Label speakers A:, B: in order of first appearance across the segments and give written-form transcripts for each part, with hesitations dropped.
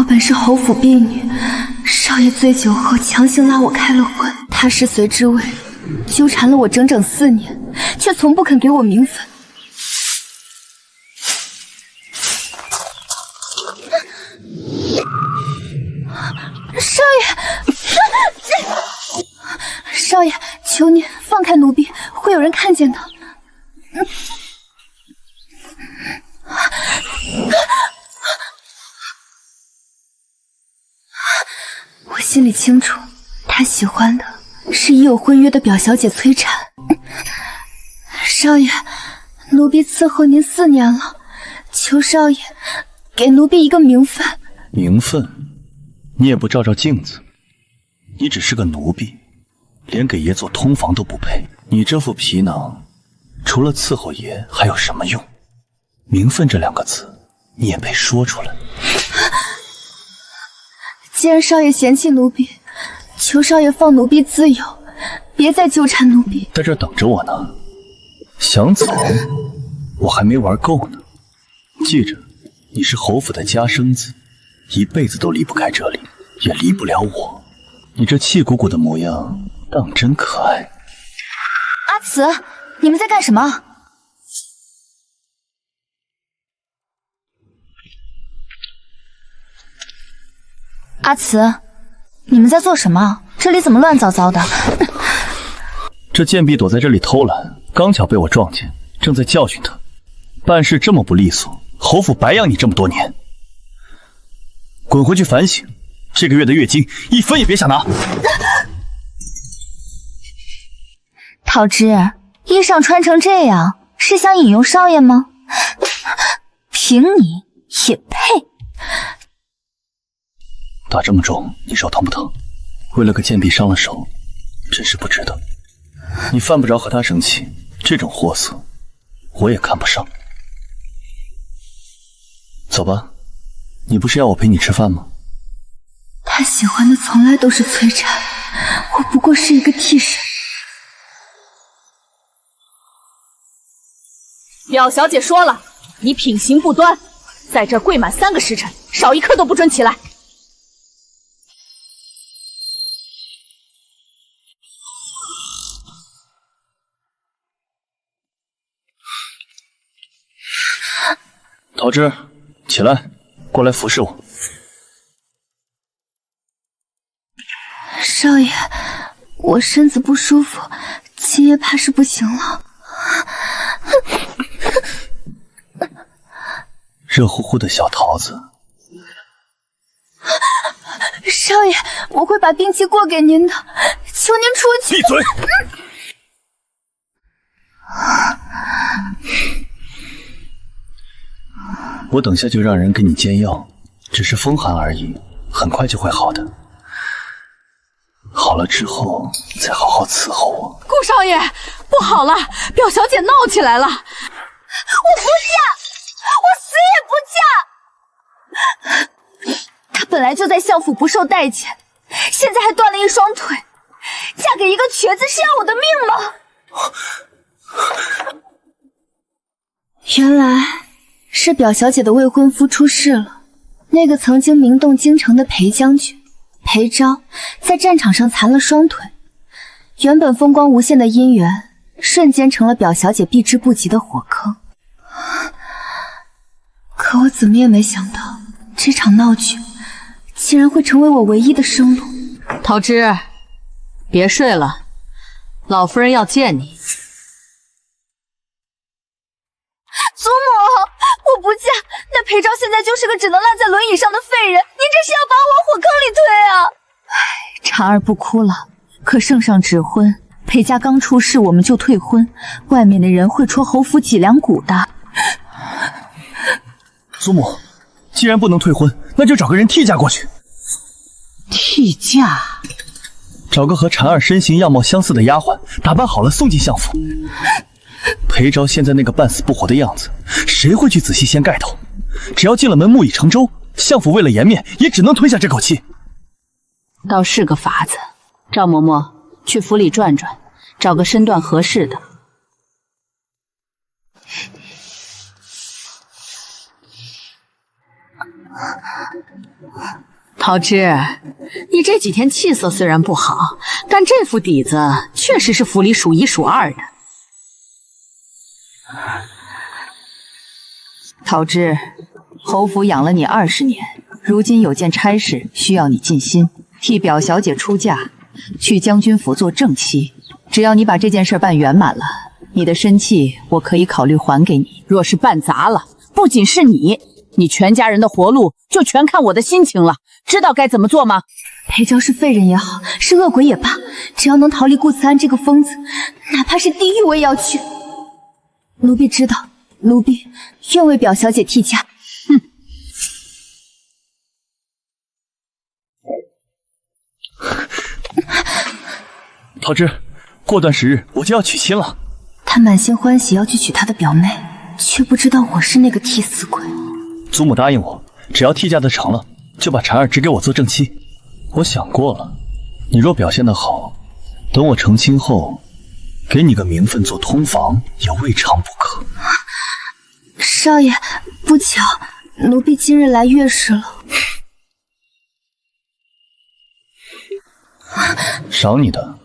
A: 本是侯府婢女，少爷醉酒后强行拉我开了荤，他是随之位，纠缠了我整整4年，却从不肯给我名分。少爷，少爷，求您放开奴婢，会有人看见的。我心里清楚，他喜欢的是已有婚约的表小姐崔婵。少爷，奴婢伺候您4年了，求少爷给奴婢一个名分。
B: 名分？你也不照照镜子，你只是个奴婢，连给爷做通房都不配。你这副皮囊，除了伺候爷还有什么用？名分这2个字，你也配说出来？
A: 既然少爷嫌弃奴婢，求少爷放奴婢自由，别再纠缠奴婢。
B: 在这等着我呢，想走，我还没玩够呢。记着，你是侯府的家生子，一辈子都离不开这里，也离不了我。你这气鼓鼓的模样，当真可爱。
A: 阿慈，你们在干什么？阿慈，你们在做什么？这里怎么乱糟糟的？
B: 这贱婢躲在这里偷懒，刚巧被我撞见，正在教训她。办事这么不利索，侯府白养你这么多年。滚回去反省，这个月的月经1分也别想拿。
A: 桃枝，衣裳穿成这样，是想引诱少爷吗？凭你也配？
B: 打这么重，你手疼不疼？为了个贱婢伤了手，真是不值得。你犯不着和他生气，这种货色，我也看不上。走吧，你不是要我陪你吃饭吗？
A: 他喜欢的从来都是崔婵，我不过是一个替身。
C: 表小姐说了，你品行不端，在这跪满3个时辰，少一刻都不准起来。
B: 桃枝，起来，过来服侍我。
A: 少爷，我身子不舒服，今夜怕是不行了。
B: 热乎乎的小桃子。
A: 少爷，我会把兵器过给您的，求您出去。
B: 闭嘴！我等下就让人给你煎药，只是风寒而已，很快就会好的。好了之后再好好伺候我。
C: 顾少爷，不好了，表小姐闹起来了。我不
A: 嫁，我死也不嫁。她本来就在相府不受待见，现在还断了一双腿，嫁给一个瘸子是要我的命吗？原来是表小姐的未婚夫出事了。那个曾经名动京城的裴将军裴昭，在战场上残了双腿，原本风光无限的姻缘，瞬间成了表小姐避之不及的火坑。可我怎么也没想到，这场闹剧竟然会成为我唯一的生路。
C: 桃枝，别睡了，老夫人要见你。
A: 祖母，我不嫁，那裴昭现在就是个只能烂在轮椅上的废人，您这是要把我往火坑里推啊！
C: 婵儿不哭了，可圣上指婚，裴家刚出事我们就退婚，外面的人会戳侯府脊梁骨的。
B: 祖母，既然不能退婚，那就找个人替嫁过去。
C: 替嫁？
B: 找个和婵儿身形样貌相似的丫鬟，打扮好了送进相府。裴昭现在那个半死不活的样子，谁会去仔细掀盖头？只要进了门木已成舟，相府为了颜面，也只能吞下这口气。
C: 倒是个法子。赵嬷嬷，去府里转转，找个身段合适的。桃枝，你这几天气色虽然不好，但这副底子确实是府里数一数二的。桃枝，侯府养了你20年，如今有件差事需要你尽心，替表小姐出嫁，去将军府做正妻。只要你把这件事办圆满了，你的身契我可以考虑还给你。若是办砸了，不仅是你全家人的活路就全看我的心情了。知道该怎么做吗？
A: 裴昭是废人也好，是恶鬼也罢，只要能逃离顾慈安这个疯子，哪怕是地狱我也要去。奴婢知道，奴婢愿为表小姐替嫁。
C: 哼！
B: 桃枝，过段时日我就要娶亲了。
A: 他满心欢喜要去娶他的表妹，却不知道我是那个替死鬼。
B: 祖母答应我，只要替嫁的成了，就把婵儿指给我做正妻。我想过了，你若表现得好，等我成亲后，给你个名分做通房也未尝不可。
A: 少爷，不巧，奴婢今日来月事了。
B: 赏你的，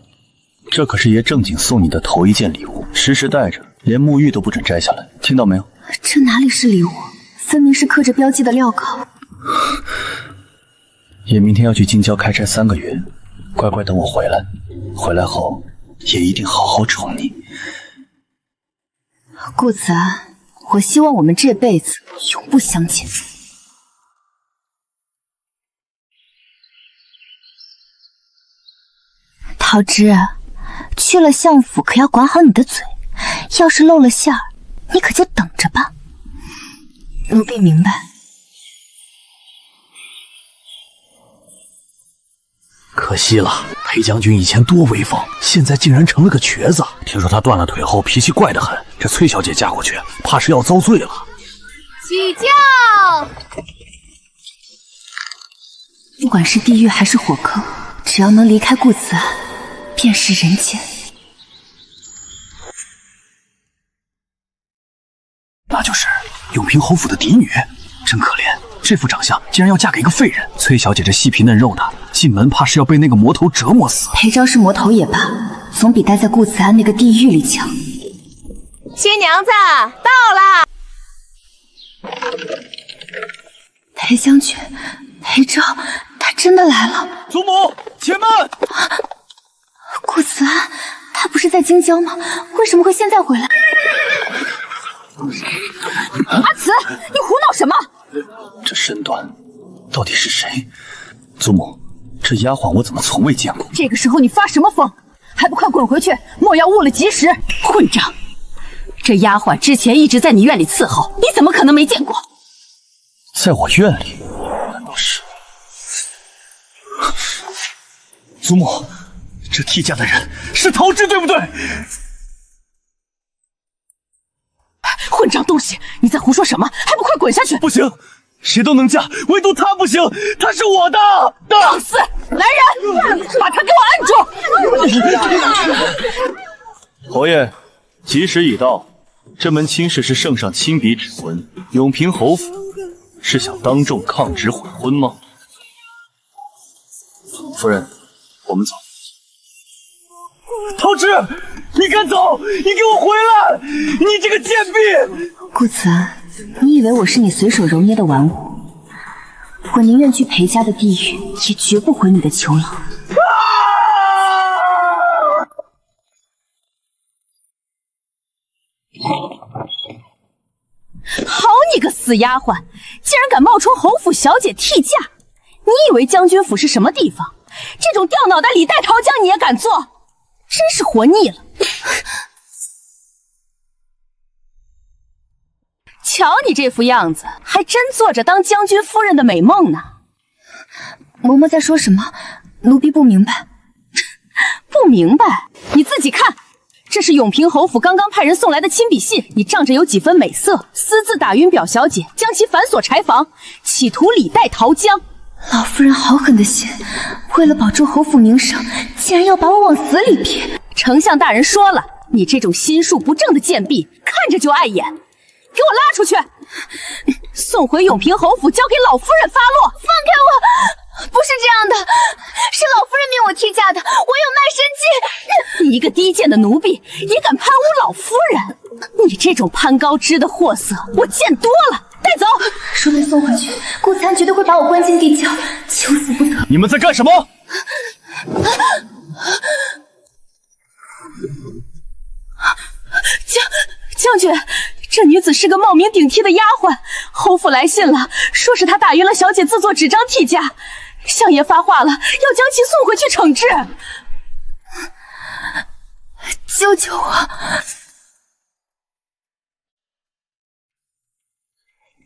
B: 这可是爷正经送你的头一件礼物，时时带着，连沐浴都不准摘下来，听到没有？
A: 这哪里是礼物，分明是刻着标记的镣铐。
B: 爷明天要去京郊开差3个月，乖乖等我回来。回来后，爷一定好好宠你。
A: 顾慈安，我希望我们这辈子永不相见。桃枝，去了相府可要管好你的嘴，要是露了馅儿，你可就等着吧。奴婢明白。
D: 可惜了，裴将军以前多威风，现在竟然成了个瘸子。听说他断了腿后脾气怪得很，这崔小姐嫁过去，怕是要遭罪了。
A: 起轿！不管是地狱还是火坑，只要能离开顾慈安，便是人间。
D: 那就是永平侯府的嫡女，真可怜。这副长相竟然要嫁给一个废人。崔小姐这细皮嫩肉的，进门怕是要被那个魔头折磨死。
A: 裴昭是魔头也罢，总比待在顾慈安那个地狱里强。
E: 新娘子到啦！
A: 裴将军，裴昭，他真的来了。
B: 祖母，且慢！
A: 顾慈安，他不是在京郊吗？为什么会现在回来？
C: 阿慈，你胡闹什么？
B: 这身段到底是谁？祖母，这丫鬟我怎么从未见过？
C: 这个时候你发什么疯？还不快滚回去！莫要误了吉时！混账！这丫鬟之前一直在你院里伺候，你怎么可能没见过？
B: 在我院里？难道是？祖母，这替嫁的人是桃枝，对不对？
C: 混账东西！你在胡说什么？还不快滚下去！
B: 不行，谁都能嫁，唯独她不行，她是我的。
C: 放肆！来人，把他给我按住！
B: 侯爷，吉时已到，这门亲事是圣上亲笔指婚，永平侯府是想当众抗旨悔婚吗？夫人，我们走。桃枝，你敢走？你给我回来！你这个贱婢！
A: 顾慈安，你以为我是你随手揉捏的玩物？我宁愿去裴家的地狱，也绝不回你的囚牢。
C: 好你个死丫鬟，竟然敢冒充侯府小姐替嫁！你以为将军府是什么地方？这种掉脑袋李代桃僵你也敢做？真是活腻了！瞧你这副样子，还真做着当将军夫人的美梦呢。
A: 嬷嬷在说什么？奴婢不明白。
C: 不明白？你自己看，这是永平侯府刚刚派人送来的亲笔信，你仗着有几分美色，私自打晕表小姐，将其反锁柴房，企图李代桃僵。
A: 老夫人好狠的心，为了保住侯府名声，竟然要把我往死里逼。
C: 丞相大人说了，你这种心术不正的贱婢，看着就碍眼。给我拉出去！送回永平侯府，交给老夫人发落。
A: 放开我！不是这样的，是老夫人命我替嫁的，我有卖身契。
C: 你一个低贱的奴婢，也敢攀污老夫人？你这种攀高枝的货色，我见多了。带走！
A: 若被送回去，顾残绝对会把我关进地窖，求死不得。
B: 你们在干什么？
C: 将军，这女子是个冒名顶替的丫鬟，侯府来信了，说是她打晕了小姐自作纸张替嫁，相爷发话了，要将其送回去惩治。
A: 救救我！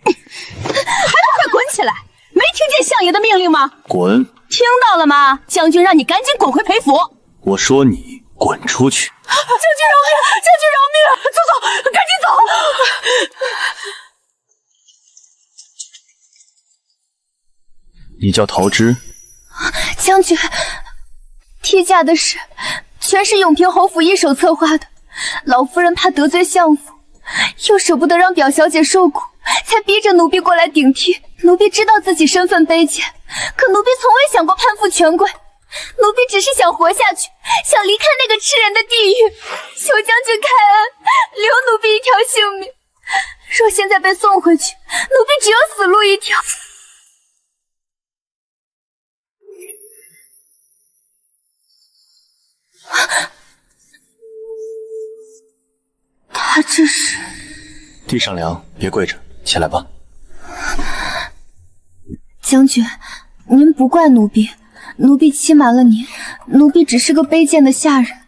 C: 还不快滚起来！没听见相爷的命令吗？
B: 滚！
C: 听到了吗？将军让你赶紧滚回裴府。
B: 我说你滚出去！
C: 将军饶命！将军饶命！走，赶紧走！
B: 你叫桃枝？
A: 将军，替嫁的事全是永平侯府一手策划的，老夫人怕得罪相府，又舍不得让表小姐受苦，才逼着奴婢过来顶替。奴婢知道自己身份卑贱，可奴婢从未想过攀附权贵，奴婢只是想活下去，想离开那个吃人的地狱。求将军开恩，留奴婢一条性命。若现在被送回去，奴婢只有死路一条。他这是……
B: 地上凉，别跪着，起来吧。
A: 将军，您不怪奴婢，奴婢欺瞒了您，奴婢只是个卑贱的下人。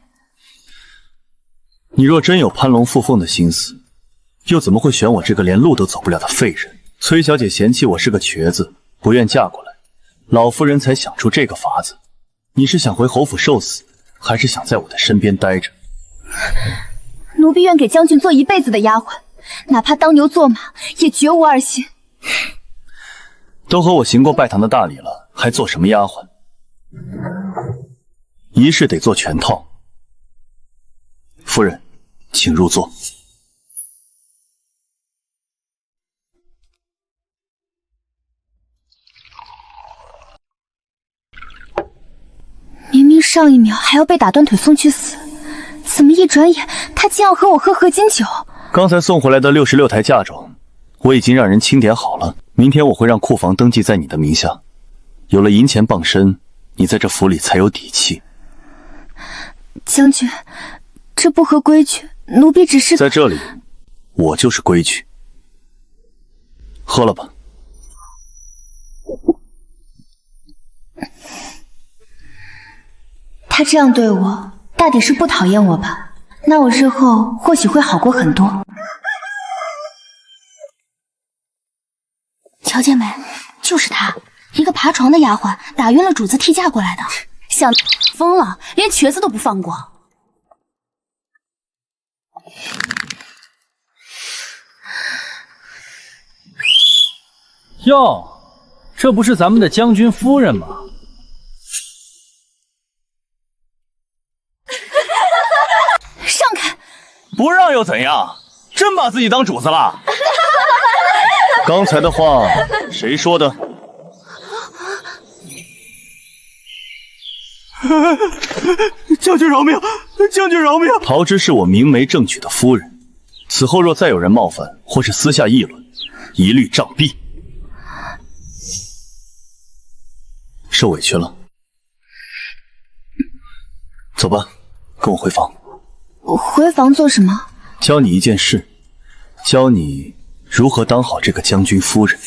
B: 你若真有攀龙附凤的心思，又怎么会选我这个连路都走不了的废人？崔小姐嫌弃我是个瘸子，不愿嫁过来，老夫人才想出这个法子。你是想回侯府受死，还是想在我的身边待着？
A: 奴婢愿给将军做一辈子的丫鬟，哪怕当牛做马，也绝无二心。
B: 都和我行过拜堂的大礼了，还做什么丫鬟？仪式得做全套。夫人，请入座。
A: 明明上一秒还要被打断腿送去死，怎么一转眼他竟要和我喝合金酒？
B: 刚才送回来的66台嫁妆，我已经让人清点好了。明天我会让库房登记在你的名下，有了银钱傍身，你在这府里才有底气。
A: 将军，这不合规矩，奴婢只是……
B: 在这里，我就是规矩。喝了吧。
A: 他这样对我，大抵是不讨厌我吧？那我日后或许会好过很多。
F: 乔姐妹，就是她，一个爬床的丫鬟，打晕了主子替嫁过来的，想疯了，连瘸子都不放过。
G: 哟，这不是咱们的将军夫人吗？
A: 让开！
B: 不让又怎样？真把自己当主子了？刚才的话谁说的？
D: 将军饶命！将军饶命！
B: 桃枝是我明媒正娶的夫人，此后若再有人冒犯或是私下议论，一律杖毙。受委屈了，走吧，跟我回房。
A: 回房做什么？
B: 教你一件事，教你如何当好这个将军夫人。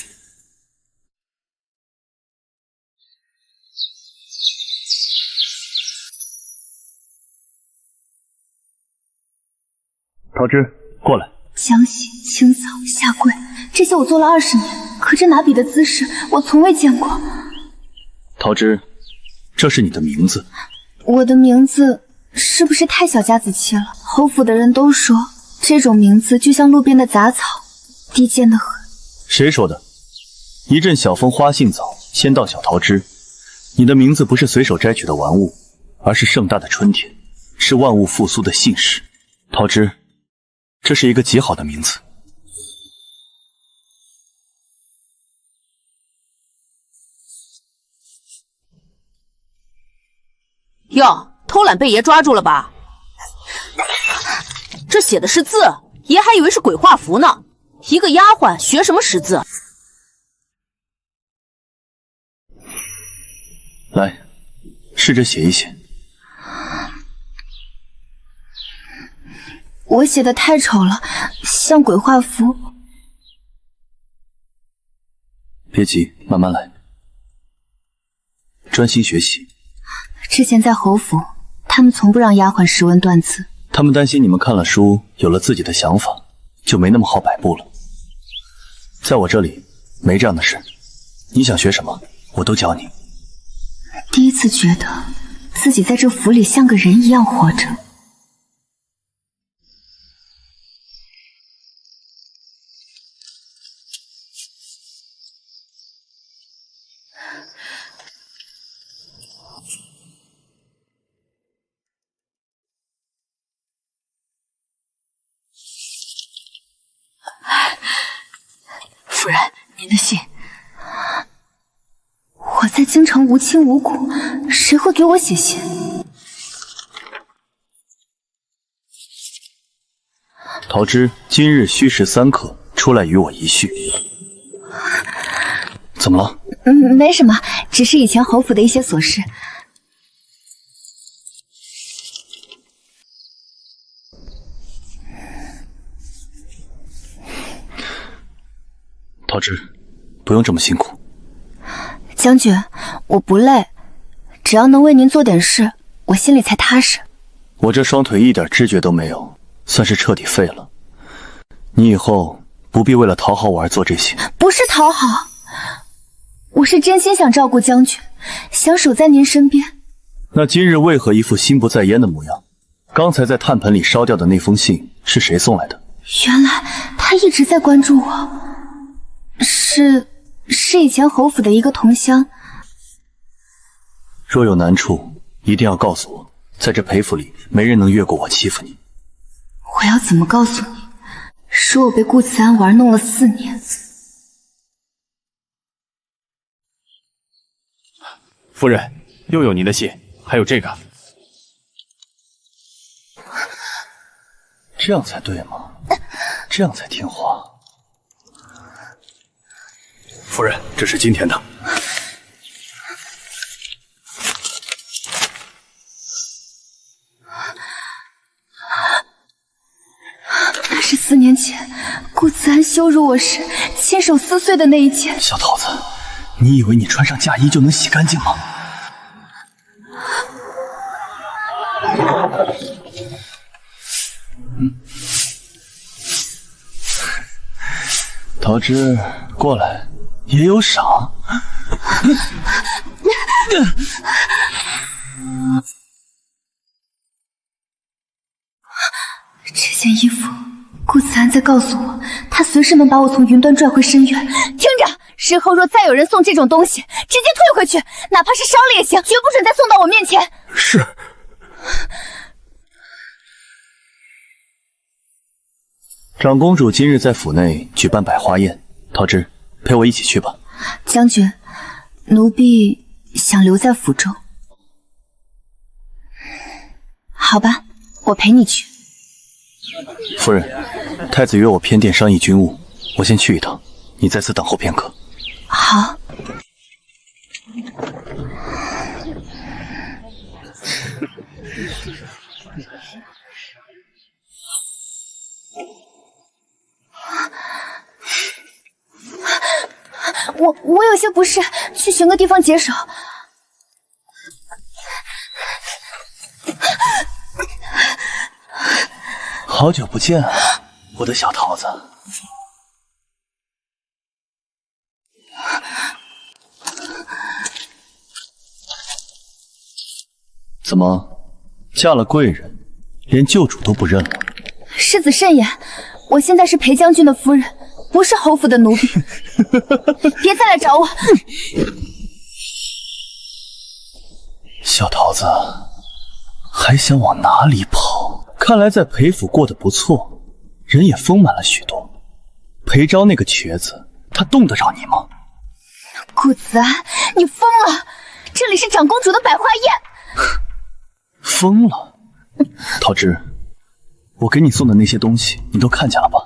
B: 桃枝，过来。
A: 江洗、清扫、下跪，这些我做了20年，可这拿笔的姿势我从未见过。
B: 桃枝，这是你的名字。
A: 我的名字是不是太小家子气了？侯府的人都说这种名字就像路边的杂草，低贱的很。
B: 谁说的？一阵小风花杏枣，先到小桃枝。你的名字不是随手摘取的玩物，而是盛大的春天，是万物复苏的信使。桃枝，这是一个极好的名字。
E: 哟，偷懒被爷抓住了吧？这写的是字，爷还以为是鬼画符呢。一个丫鬟学什么识字？
B: 来，试着写一写。
A: 我写的太丑了，像鬼画符。
B: 别急，慢慢来，专心学习。
A: 之前在侯府，他们从不让丫鬟识文断字。
B: 他们担心你们看了书，有了自己的想法，就没那么好摆布了。在我这里，没这样的事。你想学什么，我都教你。
A: 第一次觉得自己在这府里像个人一样活着。
C: 夫人，您的信。
A: 我在京城无亲无故，谁会给我写信？
B: 桃枝今日戌时3刻出来与我一叙。怎么了？
A: 没什么，只是以前侯府的一些琐事。
B: 桃枝，不用这么辛苦。
A: 将军，我不累，只要能为您做点事，我心里才踏实。
B: 我这双腿一点知觉都没有，算是彻底废了。你以后不必为了讨好我而做这些。
A: 不是讨好，我是真心想照顾将军，想守在您身边。
B: 那今日为何一副心不在焉的模样？刚才在炭盆里烧掉的那封信是谁送来的？
A: 原来他一直在关注我。是以前侯府的一个同乡。
B: 若有难处，一定要告诉我，在这裴府里，没人能越过我欺负你。
A: 我要怎么告诉你？说我被顾慈安玩弄了4年。
H: 夫人，又有您的信，还有这个。
B: 这样才对吗？这样才听话。
H: 夫人，这是今天的。
A: 那是4年前顾慈安羞辱我时亲手撕碎的那一件。
B: 小桃子，你以为你穿上嫁衣就能洗干净吗？桃枝，过来，也有赏。
A: 这件衣服，顾慈安在告诉我，他随时能把我从云端拽回深渊。听着，日后若再有人送这种东西，直接退回去，哪怕是烧了也行，绝不准再送到我面前。
H: 是。
B: 长公主今日在府内举办百花宴，桃枝，陪我一起去吧。
A: 将军，奴婢想留在府中。好吧，我陪你去。
B: 夫人，太子约我偏殿商议军务，我先去一趟，你在此等候片刻。
A: 好。我有些不适，去寻个地方解手。
B: 好久不见啊，我的小桃子。怎么，嫁了贵人，连旧主都不认了？
A: 世子慎言，我现在是裴将军的夫人，不是侯府的奴婢。别再来找我。
B: 小桃子，还想往哪里跑？看来在裴府过得不错，人也丰满了许多。裴昭那个瘸子，他动得着你吗？
A: 顾慈安，你疯了！这里是长公主的百花宴。
B: 疯了。桃枝，我给你送的那些东西你都看见了吧？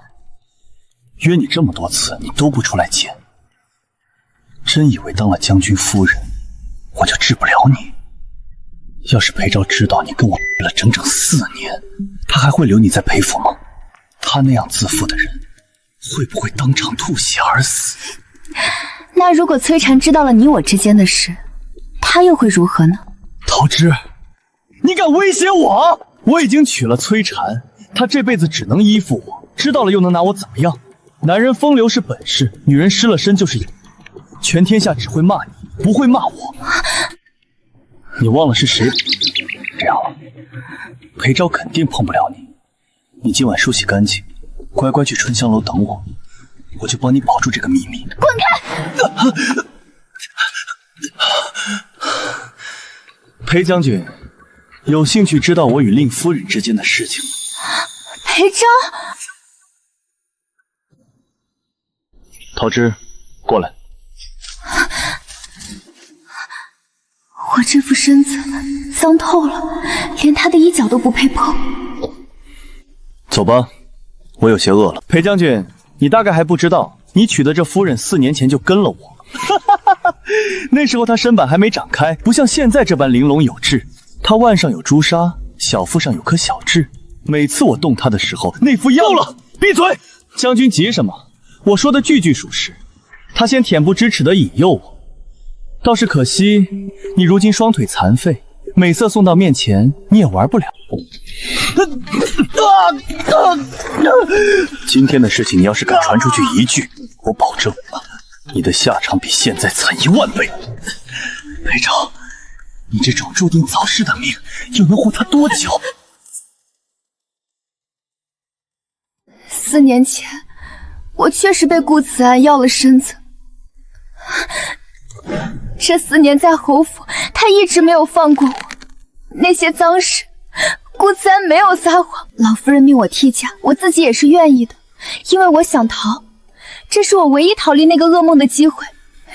B: 约你这么多次你都不出来见，真以为当了将军夫人我就治不了你？要是裴昭知道你跟我了整整4年，他还会留你在裴府吗？他那样自负的人会不会当场吐血而死？
A: 那如果崔禅知道了你我之间的事，他又会如何呢？
B: 桃枝，你敢威胁我？我已经娶了崔禅，他这辈子只能依附我，知道了又能拿我怎么样？男人风流是本事，女人失了身就是瘾，全天下只会骂你，不会骂我。你忘了是谁？这样了，裴昭肯定碰不了你。你今晚梳洗干净，乖乖去春香楼等我，我就帮你保住这个秘密。
A: 滚开！
B: 裴将军，有兴趣知道我与令夫人之间的事情吗？
A: 裴昭，
B: 桃枝，过来。
A: 我这副身子脏透了，连他的衣角都不配碰。
B: 走吧，我有些饿了。裴将军，你大概还不知道，你娶的这夫人4年前就跟了我。那时候她身板还没长开，不像现在这般玲珑有致。她腕上有朱砂，小腹上有颗小痣。每次我动她的时候，那副样……够了，闭嘴！将军急什么？我说的句句属实。她先恬不知耻地引诱我，倒是可惜，你如今双腿残废，美色送到面前，你也玩不了。今天的事情，你要是敢传出去一句，我保证你的下场比现在惨10000倍。裴昭，你这种注定早逝的命，又能活他多久
A: ？4年前，我确实被顾慈安要了身子。这4年在侯府，他一直没有放过我。那些脏事，顾慈安没有撒谎。老夫人命我替嫁，我自己也是愿意的，因为我想逃。这是我唯一逃离那个噩梦的机会，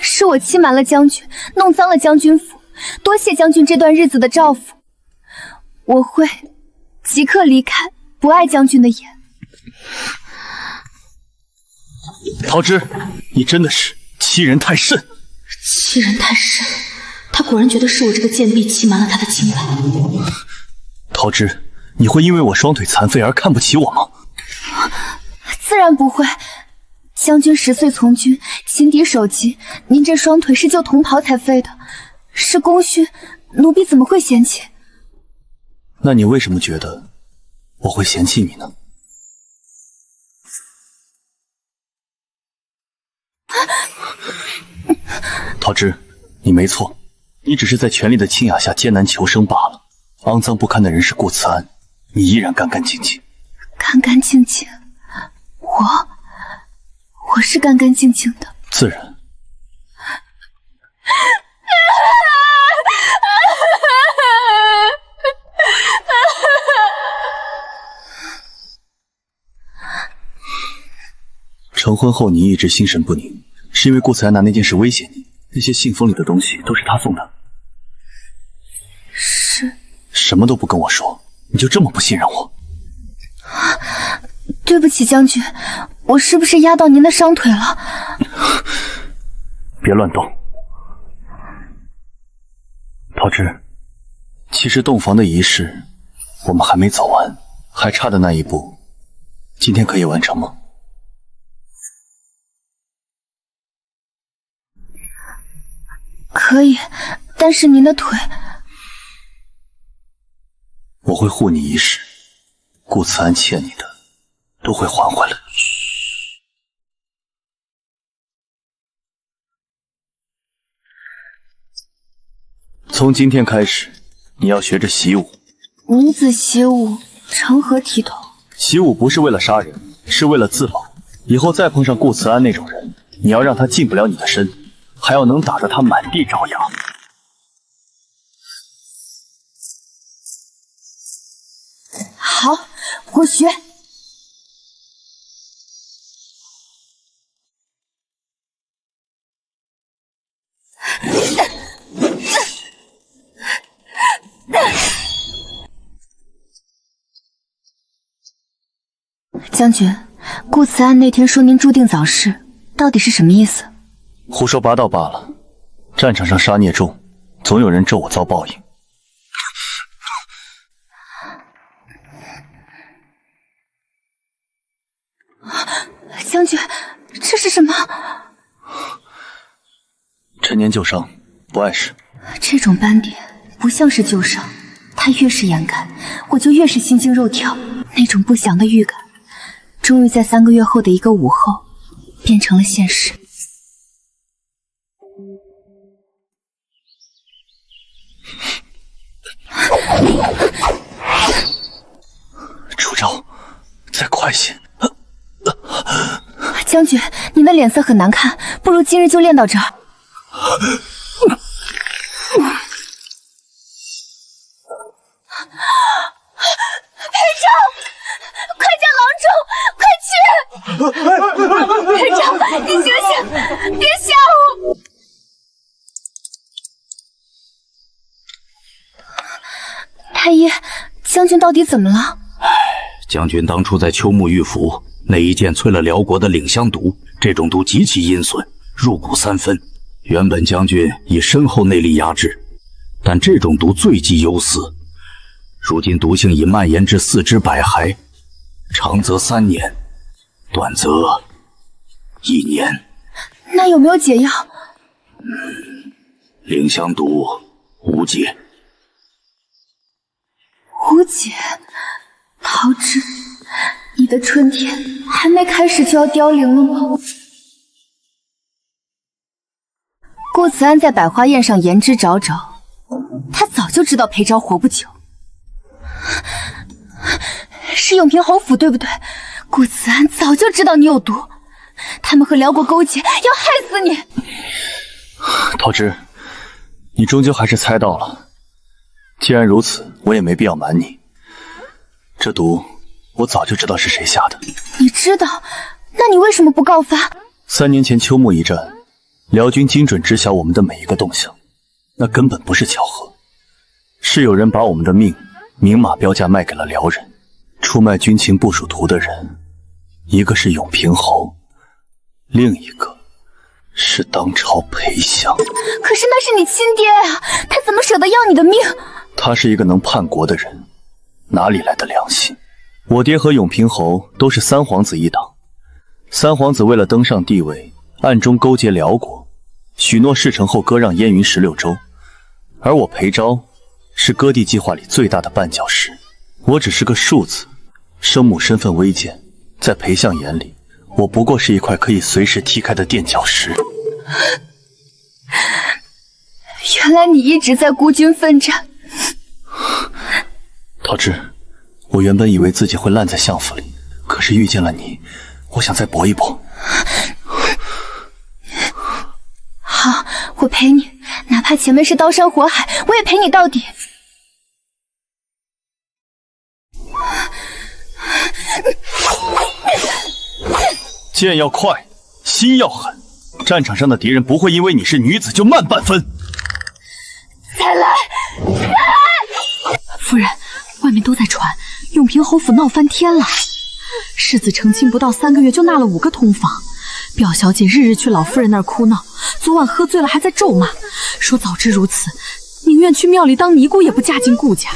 A: 是我欺瞒了将军，弄脏了将军府。多谢将军这段日子的照拂，我会即刻离开，不碍将军的眼。
B: 桃枝，你真的是欺人太甚！
F: 欺人太甚，他果然觉得是我这个贱婢欺瞒了他的清白。
B: 桃枝，你会因为我双腿残废而看不起我吗？
A: 自然不会。将军10岁从军，擒敌首级，您这双腿是就同袍才废的，是功勋，奴婢怎么会嫌弃？
B: 那你为什么觉得我会嫌弃你呢？桃枝，你没错，你只是在权力的倾轧下艰难求生罢了。肮脏不堪的人是顾慈安，你依然干干净净。
A: 干干净净？我是干干净净的。
B: 自然。成婚后你一直心神不宁，是因为顾慈安拿那件事威胁你。那些信封里的东西都是他送的。
A: 是。
B: 什么都不跟我说，你就这么不信任我？
A: 对不起，将军，我是不是压到您的伤腿了？
B: 别乱动。桃枝，其实洞房的仪式我们还没走完，还差的那一步，今天可以完成吗？
A: 可以，但是您的腿……
B: 我会护你一世，顾慈安欠你的都会还回来。从今天开始，你要学着习武。
A: 女子习武，成何体统？
B: 习武不是为了杀人，是为了自保。以后再碰上顾慈安那种人，你要让他近不了你的身，还要能打得他满地找牙。
A: 好，我学。将军，顾慈安那天说您注定早逝，到底是什么意思？
B: 胡说八道罢了。战场上杀孽重，总有人咒我遭报应。
A: 将军，这是什么？
B: 陈年旧伤，不碍事。
A: 这种斑点不像是旧伤，它越是掩盖，我就越是心惊肉跳。那种不祥的预感，终于在3个月后的一个午后，变成了现实。
B: 出招，再快些！
A: 将军，您的脸色很难看，不如今日就练到这儿。裴昭，快叫郎中，快去！裴昭，你醒醒，别吓我！太医，将军到底怎么了？
D: 将军当初在秋木玉府那一剑淬了辽国的领香毒，这种毒极其阴损，入骨3分。原本将军以深厚内力压制，但这种毒最忌忧死。如今毒性已蔓延至4肢百骸，长则3年，短则1年。
A: 那有没有解药？
D: 领香毒无解。
A: 无解？桃枝，你的春天还没开始就要凋零了吗？顾慈安在百花宴上言之凿凿，他早就知道裴昭活不久。是永平侯府对不对？顾慈安早就知道你有毒，他们和辽国勾结，要害死你。
B: 桃枝，你终究还是猜到了。既然如此，我也没必要瞒你。这毒我早就知道是谁下的。
A: 你知道？那你为什么不告发
B: ？3年前秋木一战，辽军精准知晓我们的每一个动向，那根本不是巧合，是有人把我们的命明码标价卖给了辽人。出卖军情部署图的人，一个是永平侯，另一个是当朝裴相。
A: 可是那是你亲爹啊，他怎么舍得要你的命？
B: 他是一个能叛国的人，哪里来的良心？我爹和永平侯都是三皇子一党，三皇子为了登上帝位，暗中勾结辽国，许诺事成后割让燕云16州，而我裴昭是割地计划里最大的绊脚石。我只是个庶子，生母身份微贱，在裴相眼里，我不过是一块可以随时踢开的垫脚石。
A: 原来你一直在孤军奋战。
B: 桃枝，我原本以为自己会烂在相府里，可是遇见了你，我想再搏一搏。
A: 好，我陪你，哪怕前面是刀山火海，我也陪你到底。
B: 剑要快，心要狠，战场上的敌人不会因为你是女子就慢半分。
A: 再来！
I: 夫人，外面都在传永平侯府闹翻天了，世子成亲不到3个月就纳了5个通房，表小姐日日去老夫人那儿哭闹，昨晚喝醉了还在咒骂，说早知如此，宁愿去庙里当尼姑也不嫁进顾家。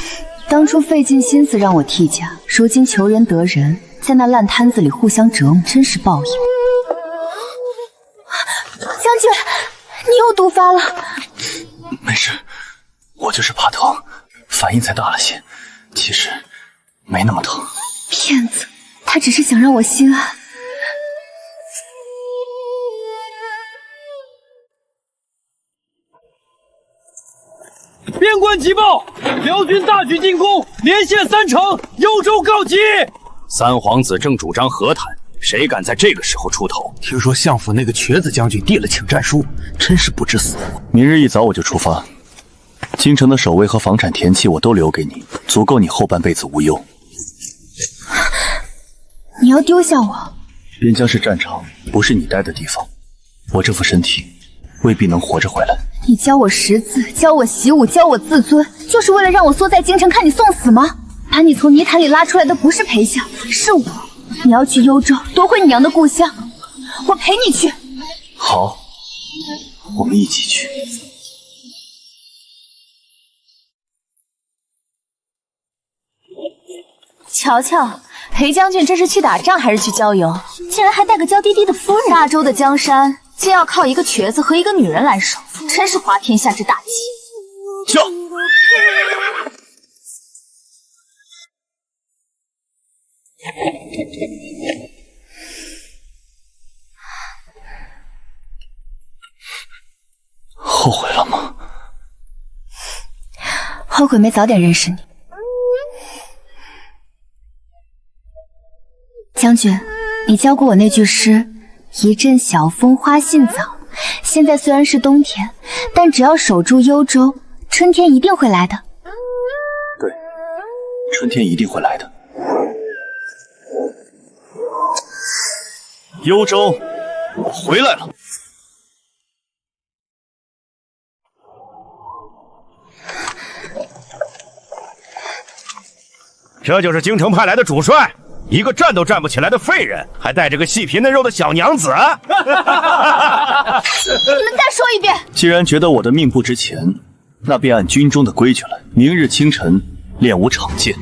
A: 当初费尽心思让我替嫁，如今求人得人，在那烂摊子里互相折磨，真是报应。将军，你又毒发了。
B: 没事，我就是怕疼，反应才大了些，其实没那么疼。
A: 骗子，他只是想让我心安。
G: 边关急报，辽军大举进攻，连线3城，幽州告急。
D: 三皇子正主张和谈，谁敢在这个时候出头？
J: 听说相府那个瘸子将军递了请战书，真是不知死活。
B: 明日一早我就出发，京城的守卫和房产田契我都留给你，足够你后半辈子无忧。
A: 你要丢下我？
B: 边疆是战场，不是你待的地方。我这副身体未必能活着回来。
A: 你教我识字，教我习武，教我自尊，就是为了让我缩在京城看你送死吗？把你从泥潭里拉出来的不是裴相，是我。你要去幽州夺回你娘的故乡，我陪你去。
B: 好，我们一起去。
A: 瞧瞧，裴将军这是去打仗还是去郊游？竟然还带个娇滴滴的夫人！大周的江山竟要靠一个瘸子和一个女人来守，真是滑天下之大稽。
B: 叫！后悔了吗？
A: 后悔没早点认识你。将军，你教过我那句诗“一阵小风花信早”。现在虽然是冬天，但只要守住幽州，春天一定会来的。
B: 对，春天一定会来的。幽州，我回来了。
K: 这就是京城派来的主帅，一个站都站不起来的废人，还带着个细皮嫩肉的小娘子。
A: 你们再说一遍！
B: 既然觉得我的命不值钱，那便按军中的规矩来。明日清晨练武场见。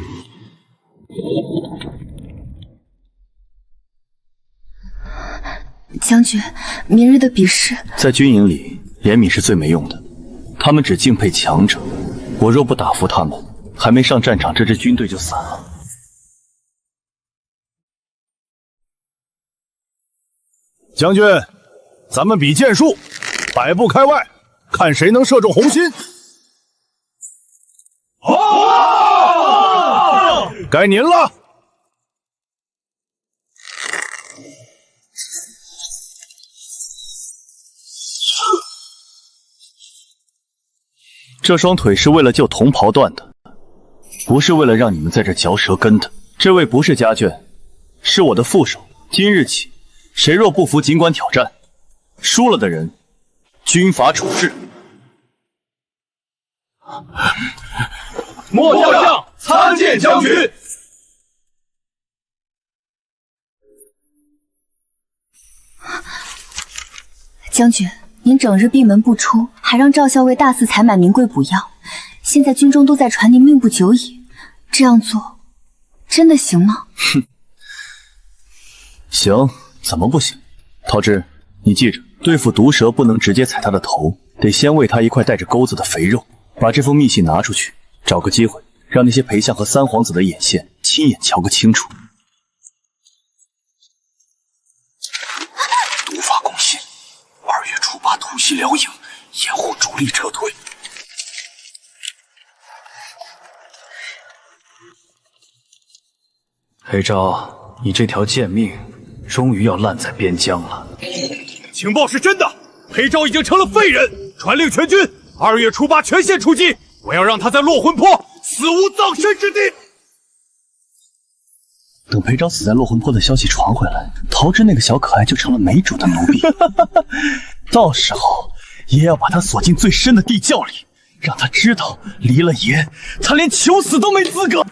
A: 将军，明日的比试，
B: 在军营里，怜悯是最没用的。他们只敬佩强者，我若不打服他们，还没上战场，这支军队就散了。
K: 将军，咱们比剑术，100步开外，看谁能射中红心。哦，该您了。
B: 这双腿是为了救同袍断的，不是为了让你们在这嚼舌根的。这位不是家眷，是我的副手。今日起，谁若不服，尽管挑战。输了的人，军法处置。
K: 末将参见将军。
A: 将军，您整日闭门不出，还让赵校尉大肆采买名贵补药，现在军中都在传您命不久矣，这样做真的行吗？
B: 哼，行，怎么不行？陶之，你记着，对付毒蛇不能直接踩它的头，得先喂它一块带着钩子的肥肉。把这封密信拿出去，找个机会让那些裴相和三皇子的眼线亲眼瞧个清楚。
D: 毒发攻心，2月初8突袭辽营，掩护主力撤退。
H: 裴昭，你这条贱命终于要烂在边疆了。
K: 情报是真的，裴昭已经成了废人，传令全军2月初8全线出击，我要让他在落魂坡死无葬身之地。
B: 等裴昭死在落魂坡的消息传回来，陶之那个小可爱就成了没主的奴婢。到时候爷要把他锁进最深的地窖里，让他知道离了爷，他连求死都没资格。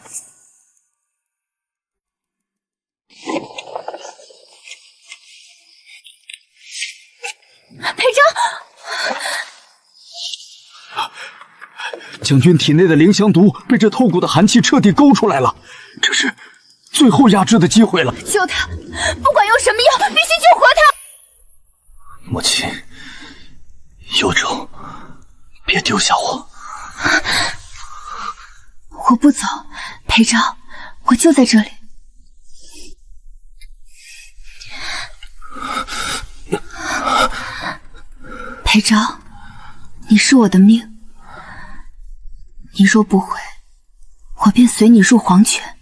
A: 裴昭，
D: 将军体内的灵香毒被这透骨的寒气彻底勾出来了，这是最后压制的机会了。
A: 救他！不管用什么药，必须救活他！
B: 母亲，幽州，别丢下我！
A: 我不走，裴昭，我就在这里。裴昭，你是我的命，你若不回，我便随你入黄泉。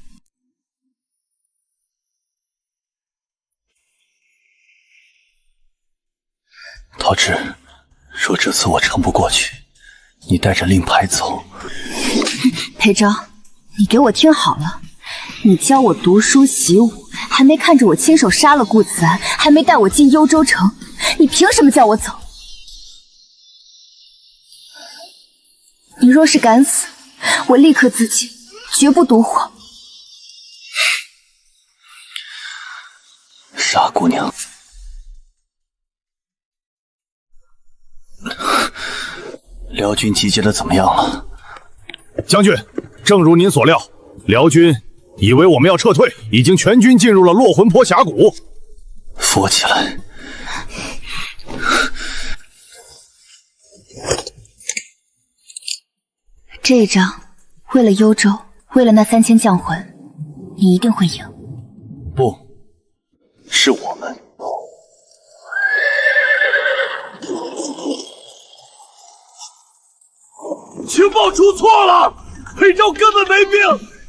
B: 陶之，若这次我撑不过去，你带着令牌走。
A: 裴昭，你给我听好了，你教我读书习武，还没看着我亲手杀了顾慈安，还没带我进幽州城，你凭什么叫我走？你若是敢死，我立刻自尽，绝不独活。
B: 姑娘。辽军集结的怎么样了？
K: 将军，正如您所料，辽军以为我们要撤退，已经全军进入了落魂坡峡谷。
B: 扶起来。
A: 这一仗，为了幽州，为了那3000将魂，你一定会赢。
B: 不，是我们。
G: 情报出错了，裴昭根本没病，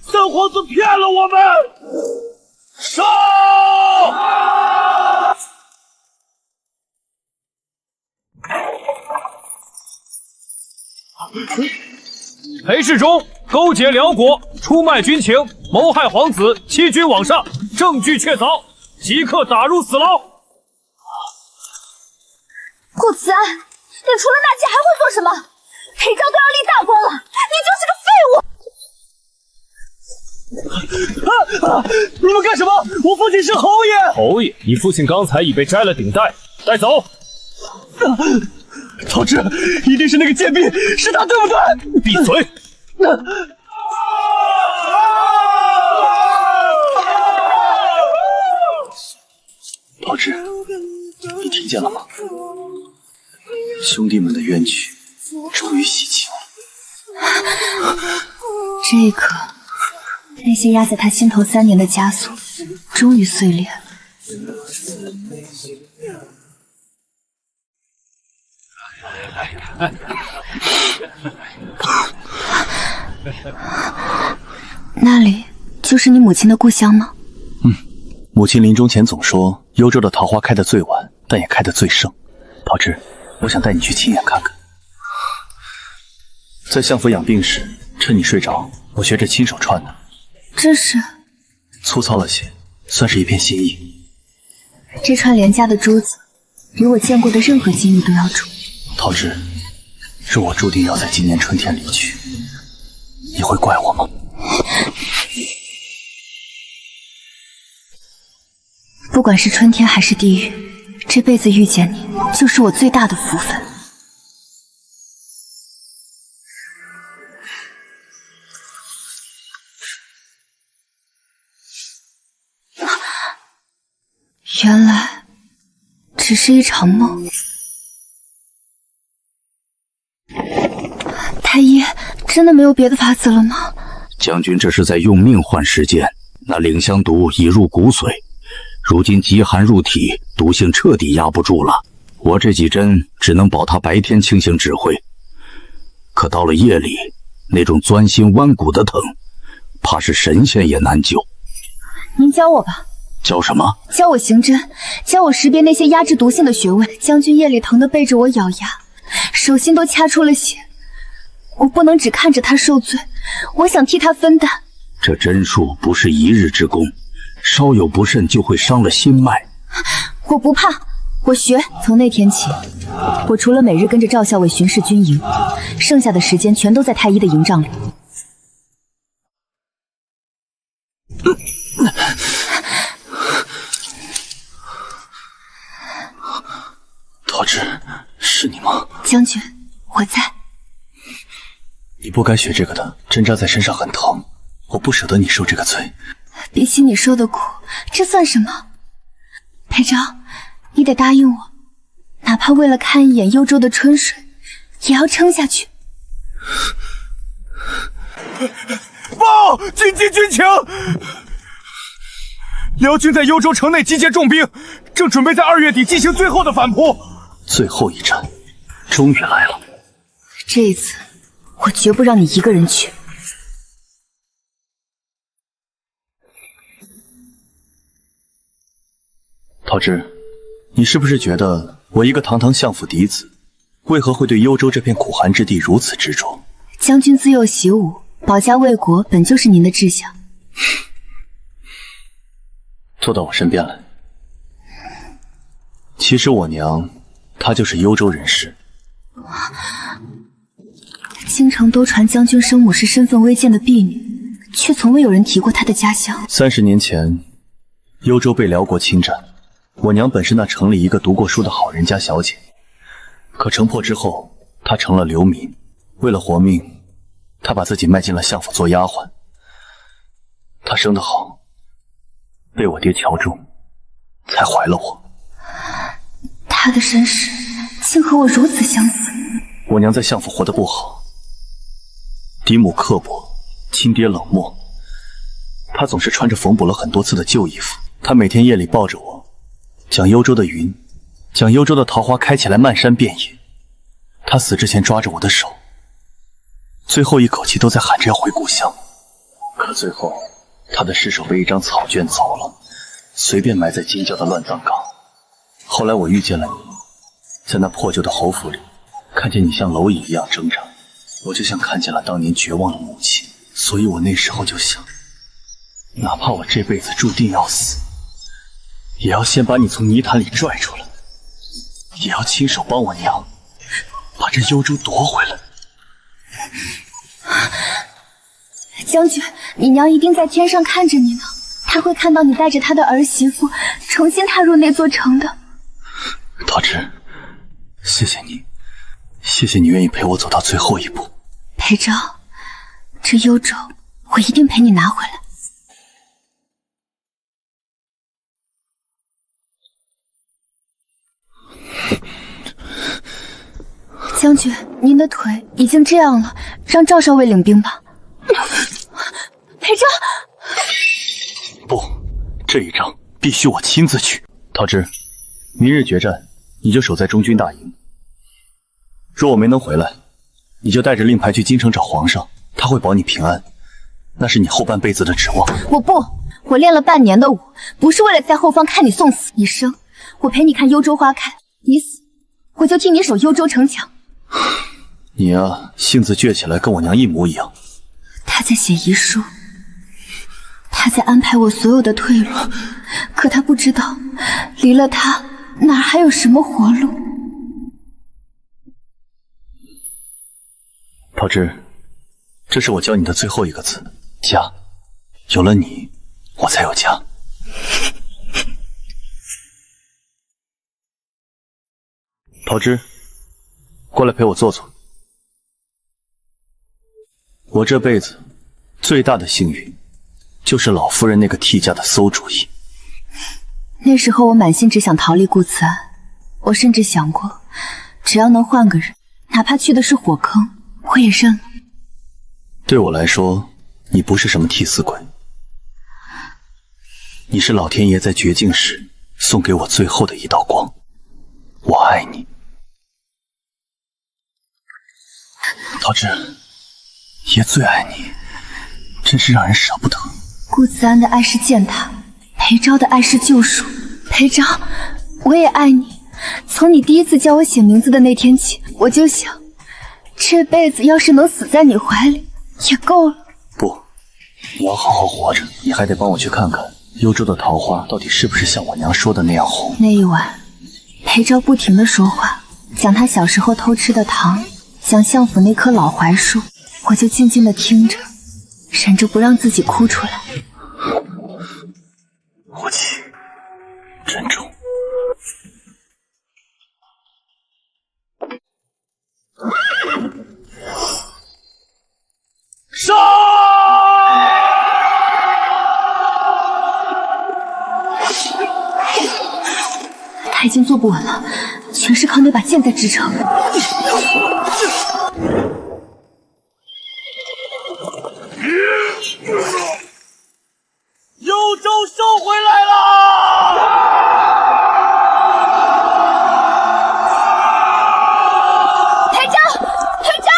G: 三皇子骗了我们。杀！裴世忠勾结辽国，出卖军情，谋害皇子，欺君罔上，证据确凿，即刻打入死牢。
F: 顾慈安，你除了纳谏还会做什么？裴昭都要立大功了，你就是个废物！
G: 你们干什么？我父亲是侯爷。侯爷，你父亲刚才已被摘了顶戴，带走。陶志，一定是那个贱婢，是他对不对？
K: 闭嘴！
B: 陶志，你听见了吗？兄弟们的冤屈终于洗清了。
A: 这一刻，那些压在他心头3年的枷锁，终于碎裂了。那里就是你母亲的故乡吗？
B: 母亲临终前总说，幽州的桃花开得最晚，但也开得最盛。陶志，我想带你去亲眼看看。在相府养病时，趁你睡着，我学着亲手串的。
A: 这是
B: 粗糙了些，算是一片心意。
A: 这串廉价的珠子，比我见过的任何金玉都要重。
B: 陶志，若我注定要在今年春天离去，你会怪我吗？
A: 不管是春天还是地狱，这辈子遇见你，就是我最大的福分。原来只是一场梦。太医，真的没有别的法子了吗？
D: 将军这是在用命换时间。那领香毒已入骨髓，如今极寒入体，毒性彻底压不住了。我这几针只能保他白天清醒指挥，可到了夜里，那种钻心剜骨的疼，怕是神仙也难救。
A: 您教我吧。
D: 教什么？
A: 教我行针，教我识别那些压制毒性的穴位。将军夜里疼得背着我咬牙，手心都掐出了血。我不能只看着他受罪，我想替他分担。
D: 这针术不是一日之功，稍有不慎就会伤了心脉。
A: 我不怕，我学。从那天起，我除了每日跟着赵校尉巡视军营，剩下的时间全都在太医的营帐里。
B: 陶志，是你吗？
A: 将军，我在。
B: 你不该学这个的，针扎在身上很疼，我不舍得你受这个罪。
A: 比起你受的苦，这算什么？裴昭，你得答应我，哪怕为了看一眼幽州的春水，也要撑下去。
K: 报！紧急军情！辽军在幽州城内集结重兵，正准备在2月底进行最后的反扑。
B: 最后一战，终于来了。
A: 这一次，我绝不让你一个人去。
B: 陶志，你是不是觉得我一个堂堂相府嫡子，为何会对幽州这片苦寒之地如此执着？
A: 将军自幼习武，保家卫国本就是您的志向。
B: 坐到我身边来。其实我娘，她就是幽州人士。
A: 京城都传将军生母是身份微贱的婢女，却从未有人提过她的家乡。
B: 30年前，幽州被辽国侵占，我娘本是那城里一个读过书的好人家小姐，可城破之后，她成了流民。为了活命，她把自己卖进了相府做丫鬟。她生得好，被我爹瞧中，才怀了我。
A: 她的身世竟和我如此相似。
B: 我娘在相府活得不好，嫡母刻薄，亲爹冷漠。她总是穿着缝补了很多次的旧衣服。她每天夜里抱着我，讲幽州的云，讲幽州的桃花开起来漫山遍野。她死之前抓着我的手，最后一口气都在喊着要回故乡。可最后，她的尸首被一张草卷走了，随便埋在京郊的乱葬岗。后来我遇见了你，在那破旧的侯府里，看见你像蝼蚁一样挣扎，我就像看见了当年绝望的母亲。所以我那时候就想，哪怕我这辈子注定要死，也要先把你从泥潭里拽出来，也要亲手帮我娘把这幽州夺回来。
A: 将军，你娘一定在天上看着你呢，她会看到你带着她的儿媳妇重新踏入那座城的。
B: 桃枝，谢谢你，谢谢你愿意陪我走到最后一步。
A: 裴昭，这幽州我一定陪你拿回来。将军，您的腿已经这样了，让赵少尉领兵吧。裴昭，
B: 不，这一仗必须我亲自去。桃枝，明日决战，你就守在中军大营。若我没能回来，你就带着令牌去京城找皇上，他会保你平安，那是你后半辈子的指望。
A: 我不，我练了半年的武，不是为了在后方看你送死。你生，我陪你看幽州花开；你死，我就替你守幽州城墙。
B: 你啊，性子倔起来跟我娘一模一样。
A: 他在写遗书，他在安排我所有的退路，可他不知道，离了他哪还有什么活路。
B: 桃枝，这是我教你的最后一个字，家。有了你，我才有家。桃枝，过来陪我坐坐。我这辈子最大的幸运，就是老夫人那个替嫁的馊主意。
A: 那时候我满心只想逃离顾慈安，我甚至想过，只要能换个人，哪怕去的是火坑，我也认了。
B: 对我来说，你不是什么替死鬼，你是老天爷在绝境时送给我最后的一道光。我爱你，桃枝，爷最爱你，真是让人舍不得。
A: 顾慈安的爱是践踏，裴昭的爱是救赎。裴昭，我也爱你。从你第一次叫我写名字的那天起，我就想，这辈子要是能死在你怀里，也够了。
B: 不，你要好好活着，你还得帮我去看看幽州的桃花到底是不是像我娘说的那样红。
A: 那一晚，裴昭不停地说话，讲他小时候偷吃的糖，讲相府那棵老槐树，我就静静地听着，忍着不让自己哭出来。
B: 无忌，珍重。
G: 杀！
A: 他已经坐不稳了，全是靠那把剑在支撑。
G: 幽州收回来了！
A: 裴昭，裴昭！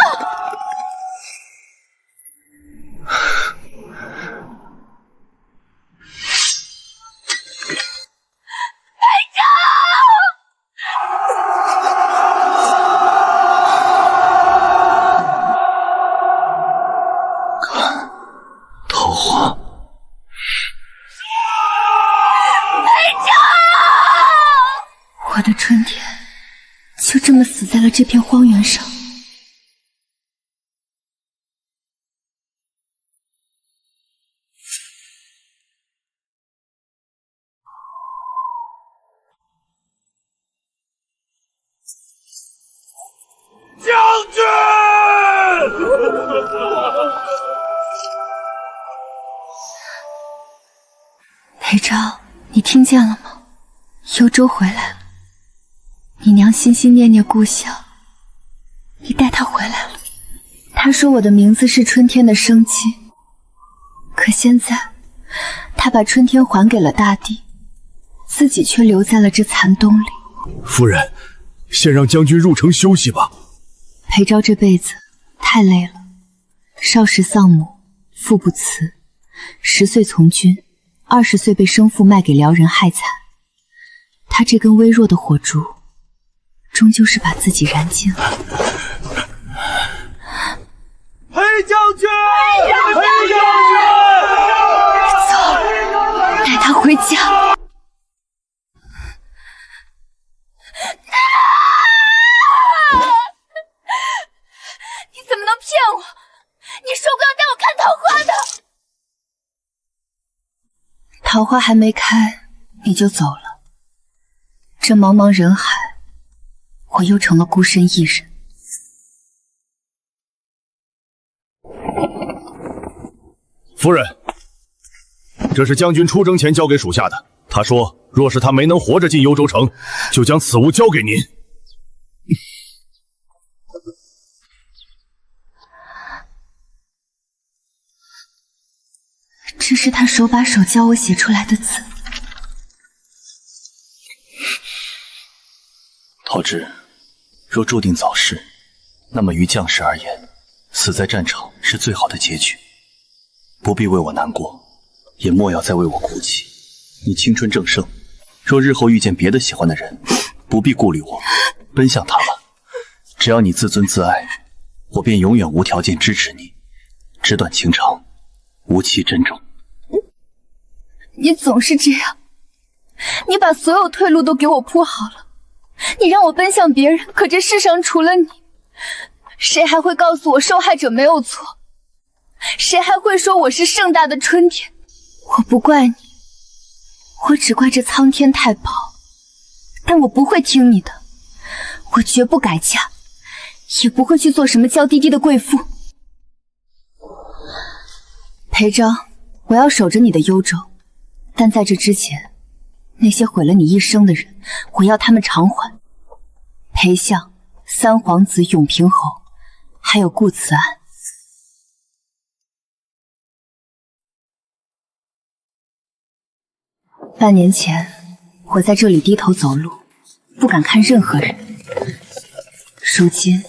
B: 看，桃花。
A: 我的春天就这么死在了这片荒原上。昭，你听见了吗？幽州回来了，你娘心心念念故乡，你带她回来了。她说我的名字是春天的生机，可现在她把春天还给了大地，自己却留在了这残冬里。
K: 夫人，先让将军入城休息吧。
A: 裴昭这辈子太累了，少时丧母，父不慈，10岁从军，20岁被生父卖给辽人害惨。他这根微弱的火烛，终究是把自己燃尽了。
K: 裴将军，裴将军，
A: 走，带他回家。你怎么能骗我？你说过要带我看桃花的。桃花还没开，你就走了。这茫茫人海，我又成了孤身一人。
K: 夫人，这是将军出征前交给属下的。他说，若是他没能活着进幽州城，就将此物交给您。
A: 这是他手把手教我写出来的字。
B: 陶之，若注定早逝，那么于将士而言，死在战场是最好的结局。不必为我难过，也莫要再为我哭泣。你青春正盛，若日后遇见别的喜欢的人，不必顾虑我，奔向他吧。只要你自尊自爱，我便永远无条件支持你，纸短情长，无期珍重。
A: 你总是这样，你把所有退路都给我铺好了，你让我奔向别人，可这世上除了你，谁还会告诉我受害者没有错？谁还会说我是盛大的春天？我不怪你，我只怪这苍天太薄，但我不会听你的，我绝不改嫁，也不会去做什么娇滴滴的贵妇。裴昭，我要守着你的幽州，但在这之前，那些毁了你一生的人，我要他们偿还。裴相、三皇子永平侯，还有顾慈安。半年前，我在这里低头走路，不敢看任何人。如今，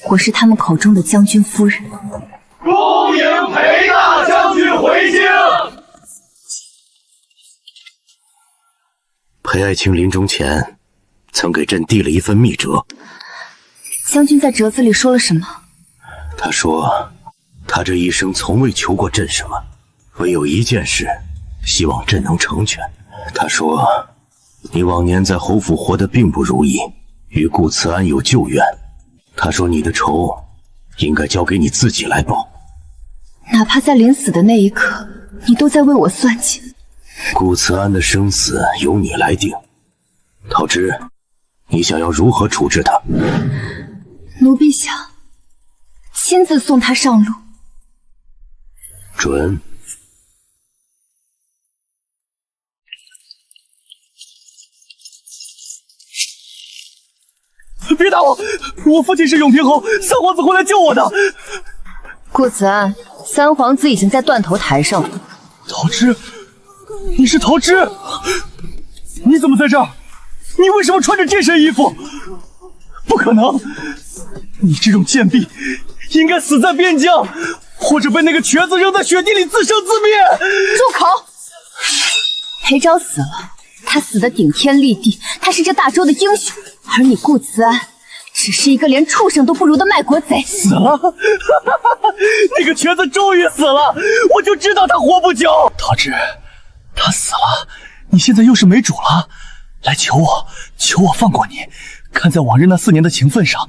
A: 我是他们口中的将军夫人。
K: 恭迎裴大将军回京。
D: 裴爱卿临终前，曾给朕递了一份密折。
A: 将军在折子里说了什么？
D: 他说，他这一生从未求过朕什么，唯有一件事，希望朕能成全。他说，你往年在侯府活得并不如意，与顾慈安有旧怨。他说你的仇应该交给你自己来报。
A: 哪怕在临死的那一刻，你都在为我算计。
D: 顾慈安的生死由你来定。陶之，你想要如何处置他？
A: 奴婢想亲自送他上路。
D: 准。
K: 别打我！我父亲是永平侯，三皇子会来救我的。
A: 顾慈安，三皇子已经在断头台上了。
K: 陶之，你是陶之？你怎么在这儿？你为什么穿着这身衣服？不可能！你这种贱婢，应该死在边疆，或者被那个瘸子扔在雪地里自生自灭。
A: 住口！裴昭死了，他死得顶天立地，他是这大周的英雄。而你顾慈安，只是一个连畜生都不如的卖国贼。
K: 死了？那个瘸子终于死了，我就知道他活不久。
B: 陶之，他死了，你现在又是没主了，来求我放过你。看在往日那4年的情分上，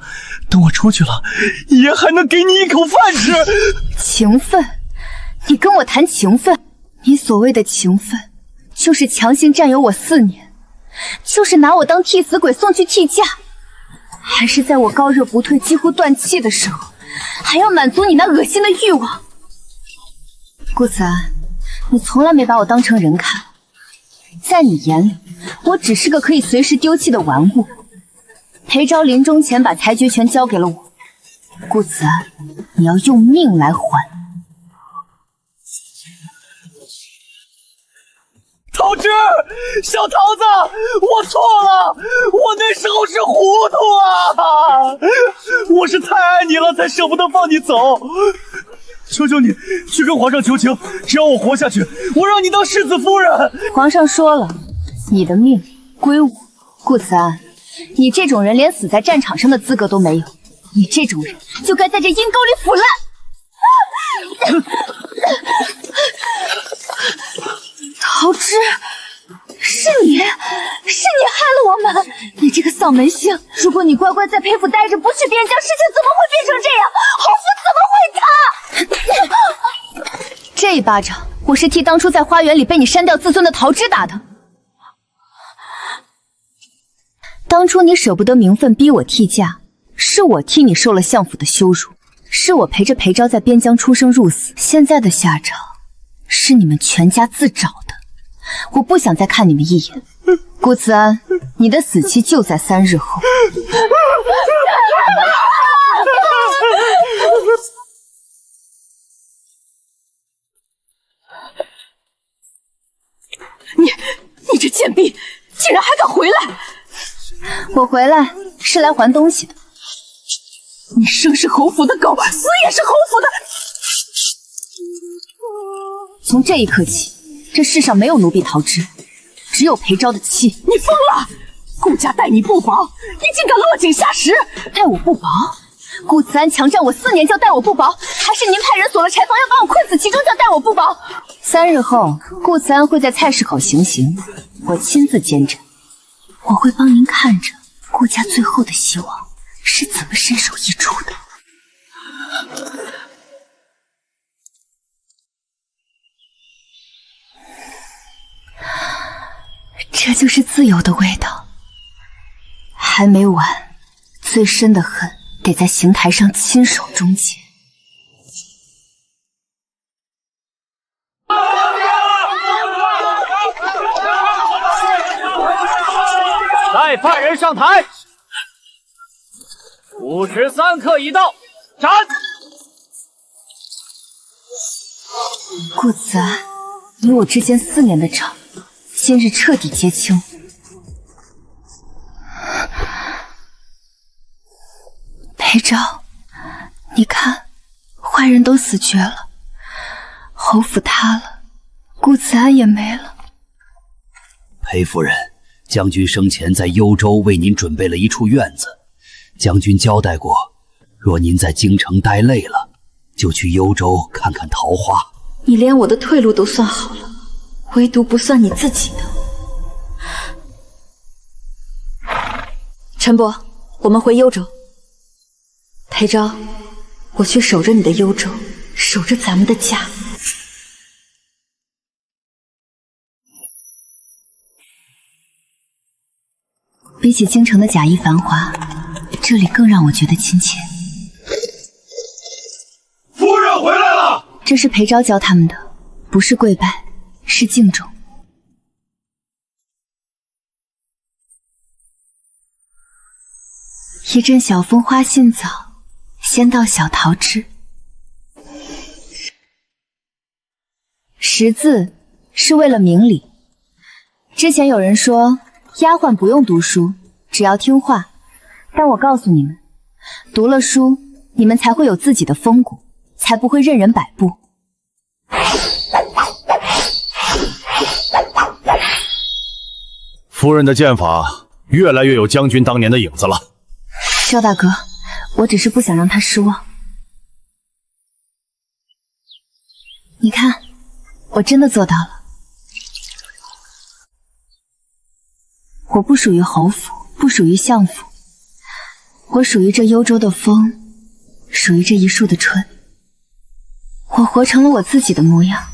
B: 等我出去了，爷还能给你一口饭吃。
A: 情分？你跟我谈情分？你所谓的情分，就是强行占有我4年，就是拿我当替死鬼送去替嫁，还是在我高热不退、几乎断气的时候，还要满足你那恶心的欲望？顾慈安，你从来没把我当成人看，在你眼里，我只是个可以随时丢弃的玩物。裴昭临终前把裁决权交给了我，顾子安，你要用命来还。
K: 桃枝，小桃子，我错了，我那时候是糊涂啊！我是太爱你了，才舍不得放你走。求求你，去跟皇上求情，只要我活下去，我让你当世子夫人。
A: 皇上说了，你的命归我。顾子安，你这种人连死在战场上的资格都没有，你这种人就该在这阴沟里腐烂。
I: 桃枝，是你害了我们！你这个丧门星！
A: 如果你乖乖在裴府待着，不去边疆，事情怎么会变成这样？侯府怎么会塌？这一巴掌，我是替当初在花园里被你删掉自尊的桃枝打的。当初你舍不得名分逼我替嫁，是我替你受了相府的羞辱，是我陪着裴昭在边疆出生入死，现在的下场是你们全家自找的。我不想再看你们一眼。顾慈安，你的死期就在3日后。
I: 你这贱婢，竟然还敢回来！
A: 我回来是来还东西的。
I: 你生是侯府的狗，死也是侯府的。
A: 从这一刻起，这世上没有奴婢桃枝，只有裴昭的妻。
I: 你疯了！顾家待你不薄，你竟敢落井下石！
A: 待我不薄？顾慈安强占我4年就待我不薄，还是您派人锁了柴房要把我困死其中就待我不薄？3日后，顾慈安会在菜市口行刑，我亲自监斩。我会帮您看着顾家最后的希望是怎么身首异处的。这就是自由的味道。还没完，最深的恨得在刑台上亲手终结。
G: 再派人上台，5时3刻已到，斩！
A: 顾子安，你我之间4年的仇，今日彻底结清。裴昭，你看，坏人都死绝了，侯府塌了，顾子安也没了。
D: 裴夫人，将军生前在幽州为您准备了一处院子，将军交代过，若您在京城待累了，就去幽州看看桃花。
I: 你连我的退路都算好了，唯独不算你自己的。陈伯，我们回幽州。裴昭，我去守着你的幽州，守着咱们的家。
A: 比起京城的假意繁华，这里更让我觉得亲切。
K: 夫人回来了！
A: 这是裴昭教他们的，不是跪拜，是敬重。一阵小风花杏枣，先到小桃枝。识字是为了明理。之前有人说丫鬟不用读书，只要听话，但我告诉你们，读了书，你们才会有自己的风骨，才不会任人摆布。
L: 夫人的剑法越来越有将军当年的影子了。
A: 赵大哥，我只是不想让他失望。你看，我真的做到了。我不属于侯府，不属于相府，我属于这幽州的风，属于这一树的春。我活成了我自己的模样。